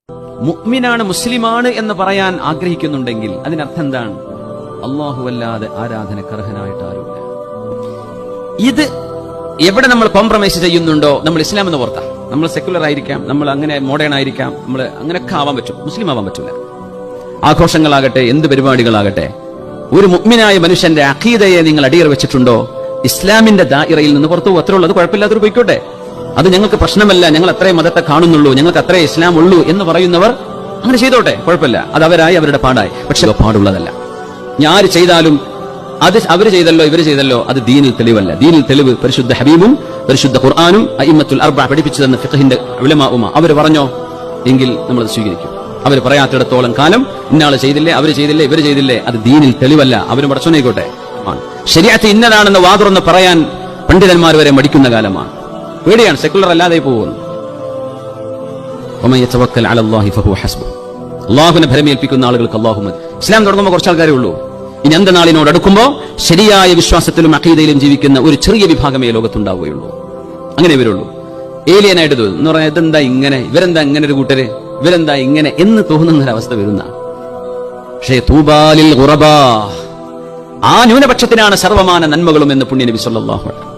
മുഅ്മിനാണ്, മുസ്ലിമാണ് എന്ന് പറയാൻ ആഗ്രഹിക്കുന്നുണ്ടെങ്കിൽ അതിനർത്ഥം എന്താണ്? അല്ലാഹുവല്ലാതെ ആരാധനക്കർഹനായിട്ട് ആരുമില്ല. ഇത് എവിടെ നമ്മൾ കോംപ്രമൈസ് ചെയ്യുന്നുണ്ടോ നമ്മൾ ഇസ്ലാം എന്ന് പുറത്താ. നമ്മൾ സെക്യുലർ ആയിരിക്കാം, നമ്മൾ അങ്ങനെ മോഡേൺ ആയിരിക്കാം, നമ്മൾ അങ്ങനെയൊക്കെ ആവാൻ പറ്റും, മുസ്ലിം ആവാൻ പറ്റില്ല. ആഘോഷങ്ങളാകട്ടെ, എന്ത് പരിപാടികളാകട്ടെ, ഒരു മുഅ്മിനായ മനുഷ്യന്റെ അഖീദയെ നിങ്ങൾ അടിയറ വെച്ചിട്ടുണ്ടോ, ഇസ്ലാമിന്റെ ദായിറയിൽ നിന്ന് പുറത്തു പോകും. അത്രയുള്ളത്, കുഴപ്പമില്ലാത്തൊരു പോയിക്കോട്ടെ, അത് ഞങ്ങൾക്ക് പ്രശ്നമല്ല, ഞങ്ങൾ അത്രേ മതത്തെ കാണുന്നുള്ളൂ, ഞങ്ങൾക്ക് അത്രേ ഇസ്ലാം ഉള്ളൂ എന്ന് പറയുന്നവർ അങ്ങനെ ചെയ്തോട്ടെ, കുഴപ്പമില്ല, അത് അവരായി, അവരുടെ പാടായി. പക്ഷെ പാടുള്ളതല്ല. ആര് ചെയ്താലും അത് അവര് ചെയ്തല്ലോ ഇവര് ചെയ്തല്ലോ അത് ദീനിൽ തെളിവല്ല. ദീനിൽ തെളിവ് പരിശുദ്ധ ഹബീബും പരിശുദ്ധ ഖുർആനും അഇമ്മത്തുൽ അർബഅ പഠിപ്പിച്ചു തന്ന ഫിഖഹിന്റെ ഉലമാഉമ അവർ പറഞ്ഞോ എങ്കിൽ നമ്മൾ അത് സ്വീകരിക്കും. അവർ പറയാത്തിടത്തോളം കാലം ഇന്നാള് ചെയ്തില്ലേ, അവര് ചെയ്തില്ലേ, ഇവര് ചെയ്തില്ലേ, അത് ദീനിൽ തെളിവല്ല. അവരും പടച്ചോനായിക്കോട്ടെ. ശരീഅത്ത് ഇന്നതാണെന്ന് വാതുറന്ന് പറയാൻ പണ്ഡിതന്മാർ വരെ മടിക്കുന്ന കാലമാണ്. പേടിയാണ്, സെക്കുലർ അല്ലാതെ പോകുന്നു. വമൻ യതവക്കൽ അലല്ലാഹി ഫഹുവ ഹസ്ബുഹ്. അല്ലാഹുവിനെ ഭരമേൽപ്പിക്കുന്ന ആളുകൾക്ക് അല്ലാഹു മതി. ഇസ്ലാം തുടങ്ങുമ്പോൾ കുറച്ച് ആൾക്കാരേ ഉള്ളൂ. ഇനി അന്ത്യനാളിനോട് അടുക്കുമ്പോൾ ശരിയായ വിശ്വാസത്തിലും അഖീദയിലും ജീവിക്കുന്ന ഒരു ചെറിയ വിഭാഗമേ ലോകത്തുണ്ടാവുകയുള്ളൂ. അങ്ങനെ ഇവരുള്ളൂ. ഏലിയനായിട്ട് തോന്നും എന്ന് പറഞ്ഞാൽ ഇതെന്താ ഇങ്ങനെ, ഇവരെന്താ ഇങ്ങനെ ഒരു കൂട്ടര്, ഇവരെന്താ ഇങ്ങനെ എന്ന് തോന്നുന്നൊരവസ്ഥ വരുന്ന. പക്ഷേ തൂബാലിൽ ഖുറബാ, ആ ന്യൂനപക്ഷത്തിനാണ് സർവമാന നന്മകളും എന്ന് പുണ്യ നബി സല്ലല്ലാഹു അലൈഹി വസല്ലം.